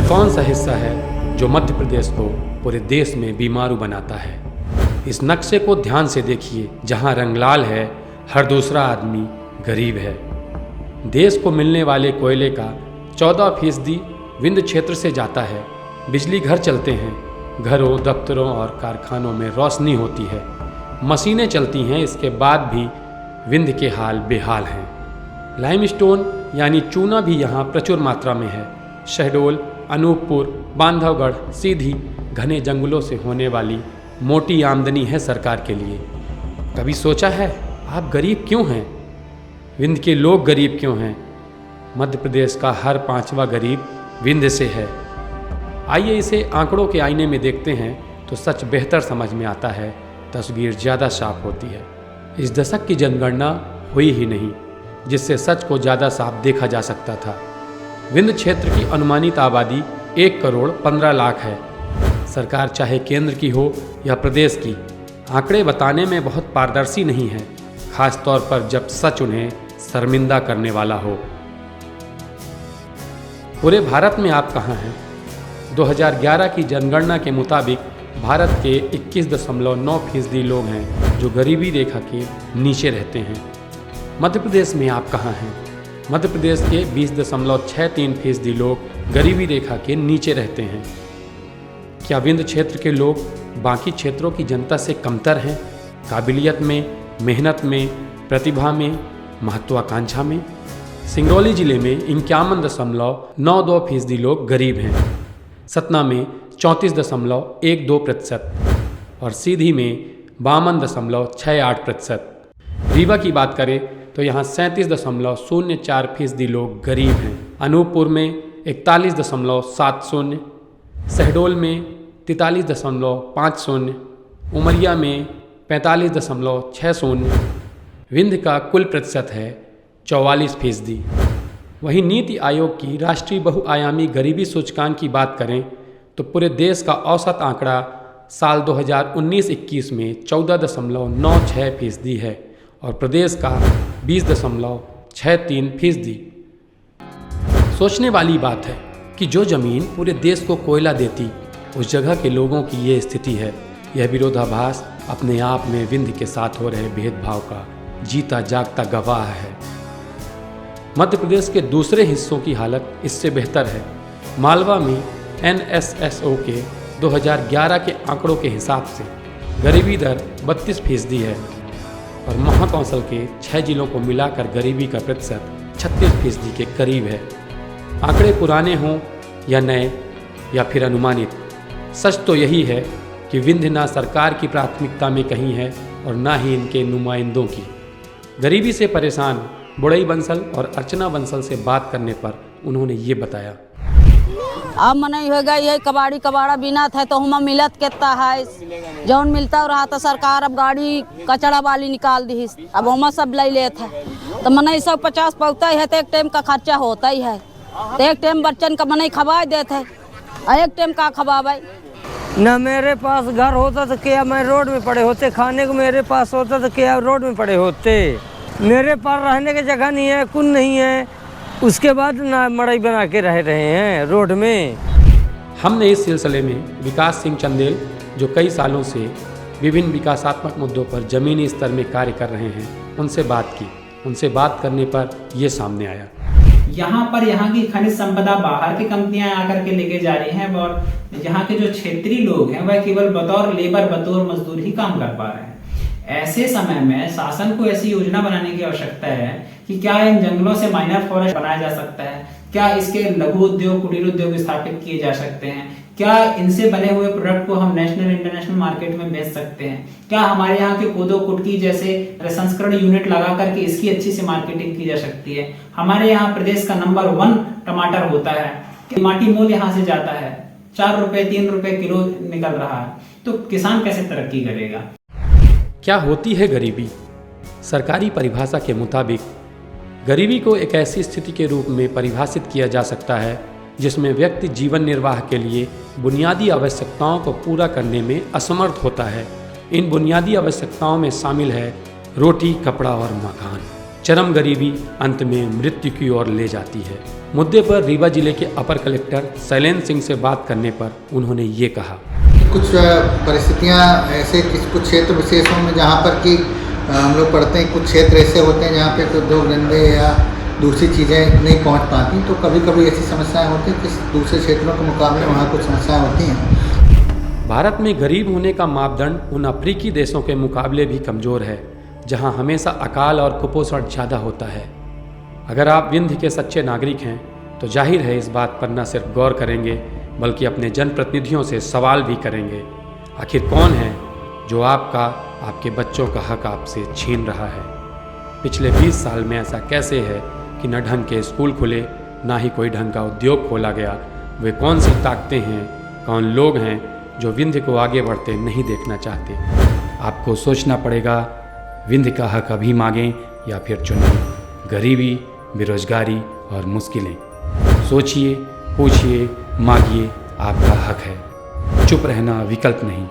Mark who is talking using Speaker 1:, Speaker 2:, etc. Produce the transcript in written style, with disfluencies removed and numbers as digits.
Speaker 1: कौन सा हिस्सा है जो मध्य प्रदेश को पूरे देश में बीमारू बनाता है? इस नक्शे को ध्यान से देखिए। जहां रंग लाल है, हर दूसरा आदमी गरीब है। देश को मिलने वाले कोयले का 14% विंध्य क्षेत्र से जाता है। बिजली घर चलते हैं, घरों, दफ्तरों और कारखानों में रोशनी होती है, मशीनें चलती हैं। इसके बाद भी विंध्य के हाल बेहाल हैं। लाइमस्टोन यानी चूना भी यहाँ प्रचुर मात्रा में है। शहडोल, अनूपपुर, बांधवगढ़, सीधी घने जंगलों से होने वाली मोटी आमदनी है सरकार के लिए। कभी सोचा है आप गरीब क्यों हैं? विंध्य के लोग गरीब क्यों हैं? मध्य प्रदेश का हर 5वां गरीब विंध्य से है। आइए इसे आंकड़ों के आईने में देखते हैं तो सच बेहतर समझ में आता है, तस्वीर ज़्यादा साफ होती है। इस दशक की जनगणना हुई ही नहीं जिससे सच को ज़्यादा साफ देखा जा सकता था। विंध्य क्षेत्र की अनुमानित आबादी 1,15,00,000 है। सरकार चाहे केंद्र की हो या प्रदेश की, आंकड़े बताने में बहुत पारदर्शी नहीं है, खास तौर पर जब सच उन्हें शर्मिंदा करने वाला हो। पूरे भारत में आप कहाँ हैं? 2011 की जनगणना के मुताबिक भारत के 21.9% लोग हैं जो गरीबी रेखा के नीचे रहते हैं। मध्य प्रदेश में आप कहाँ हैं? मध्य प्रदेश के 20.63% लोग गरीबी रेखा के नीचे रहते हैं। क्या विंध्य क्षेत्र के लोग बाकी क्षेत्रों की जनता से कमतर हैं? काबिलियत में, मेहनत में, प्रतिभा में, महत्वाकांक्षा में? सिंगरौली जिले में 51.92% लोग गरीब हैं। सतना में 34.12% और सीधी में 52.68%। रीवा की बात करें तो यहाँ 37.04% लोग गरीब हैं। अनूपपुर में 41.70, शहडोल में 43.50, उमरिया में 45.60। विंध्य का कुल प्रतिशत है 44%। वहीं नीति आयोग की राष्ट्रीय बहुआयामी गरीबी सूचकांक की बात करें तो पूरे देश का औसत आंकड़ा साल 2019-21 में 14.96% है और प्रदेश का 20.63%। सोचने वाली बात है कि जो जमीन पूरे देश को कोयला देती, उस जगह के लोगों की ये स्थिति है। यह विरोधाभास अपने आप में विंध्य के साथ हो रहे भेदभाव का जीता जागता गवाह है। मध्य प्रदेश के दूसरे हिस्सों की हालत इससे बेहतर है। मालवा में NSSO के 2011 के आंकड़ों के हिसाब से गरीबी दर 32% है और महाकौशल के 6 जिलों को मिलाकर गरीबी का प्रतिशत 36% के करीब है। आंकड़े पुराने हों या नए या फिर अनुमानित, सच तो यही है कि विंध्य ना सरकार की प्राथमिकता में कहीं है और ना ही इनके नुमाइंदों की। गरीबी से परेशान बुड़ई बंसल और अर्चना बंसल से बात करने पर उन्होंने ये बताया।
Speaker 2: अब मना हो गई है, कबाड़ी कबाड़ा बिना था तो हम मिलत कितना है, जौन मिलता रहा तो सरकार अब गाड़ी कचड़ा वाली निकाल दी, अब हम सब ले लेते हैं तो मना 150 पौता है तो एक टाइम का खर्चा होता ही है। तो एक टाइम बच्चन का मना खवा देते है, एक टाइम का खवाए।
Speaker 3: न मेरे पास घर होता तो क्या मैं रोड में पड़े होते, खाने को मेरे पास होता तो क्या रोड में पड़े होते। मेरे पास रहने की जगह नहीं है, कुन नहीं है, उसके बाद ना मड़ई बना के रह रहे हैं रोड में।
Speaker 1: हमने इस सिलसिले में विकास सिंह चंदेल, जो कई सालों से विभिन्न विकासात्मक मुद्दों पर ज़मीनी स्तर में कार्य कर रहे हैं, उनसे बात की। उनसे बात करने पर ये सामने आया।
Speaker 4: यहाँ की खनिज संपदा बाहर की कंपनियां आकर के लेके जा रही हैं और यहाँ के जो क्षेत्रीय लोग हैं वह केवल बतौर लेबर, बतौर मजदूर ही काम कर पा रहे हैं। ऐसे समय में शासन को ऐसी योजना बनाने की आवश्यकता है कि क्या इन जंगलों से माइनर फॉरेस्ट बनाया जा सकता है, क्या इसके लघु उद्योग, कुटीर उद्योग स्थापित किए जा सकते हैं, क्या इनसे बने हुए प्रोडक्ट को हम नेशनल इंटरनेशनल मार्केट में बेच सकते हैं, क्या हमारे यहाँ के कोदो कुटकी जैसे प्रसंस्करण यूनिट लगा करके इसकी अच्छी से मार्केटिंग की जा सकती है। हमारे यहाँ प्रदेश का नंबर 1 टमाटर होता है, माटी मोल यहाँ से जाता है, 4 रुपए 3 रुपए किलो निकल रहा है, तो किसान कैसे तरक्की करेगा?
Speaker 1: क्या होती है गरीबी? सरकारी परिभाषा के मुताबिक गरीबी को एक ऐसी स्थिति के रूप में परिभाषित किया जा सकता है जिसमें व्यक्ति जीवन निर्वाह के लिए बुनियादी आवश्यकताओं को पूरा करने में असमर्थ होता है। इन बुनियादी आवश्यकताओं में शामिल है रोटी, कपड़ा और मकान। चरम गरीबी अंत में मृत्यु की ओर ले जाती है। मुद्दे पर रीवा जिले के अपर कलेक्टर शैलेंद्र सिंह से बात करने पर उन्होंने ये कहा।
Speaker 5: कुछ परिस्थितियाँ ऐसे कुछ क्षेत्र विशेषों में जहाँ पर कि हम लोग पढ़ते हैं, कुछ क्षेत्र ऐसे होते हैं जहाँ पे उद्योग धंधे या दूसरी चीज़ें नहीं पहुँच पाती, तो कभी कभी ऐसी समस्याएं होती हैं कि दूसरे क्षेत्रों के मुकाबले वहाँ कुछ समस्याएं होती हैं।
Speaker 1: भारत में गरीब होने का मापदंड उन अफ्रीकी देशों के मुकाबले भी कमज़ोर है, जहाँ हमेशा अकाल और कुपोषण ज़्यादा होता है। अगर आप विंध्य के सच्चे नागरिक हैं तो जाहिर है इस बात पर न सिर्फ गौर करेंगे बल्कि अपने जनप्रतिनिधियों से सवाल भी करेंगे। आखिर कौन है जो आपके बच्चों का हक आपसे छीन रहा है? पिछले 20 साल में ऐसा कैसे है कि न ढंग के स्कूल खुले, ना ही कोई ढंग का उद्योग खोला गया? वे कौन सी ताकतें हैं, कौन लोग हैं जो विंध्य को आगे बढ़ते नहीं देखना चाहते? आपको सोचना पड़ेगा, विंध्य का हक अभी मांगें या फिर चुनें। गरीबी, बेरोजगारी और मुश्किलें, सोचिए, पूछिए, मांगिए, आपका हक है। चुप रहना विकल्प नहीं।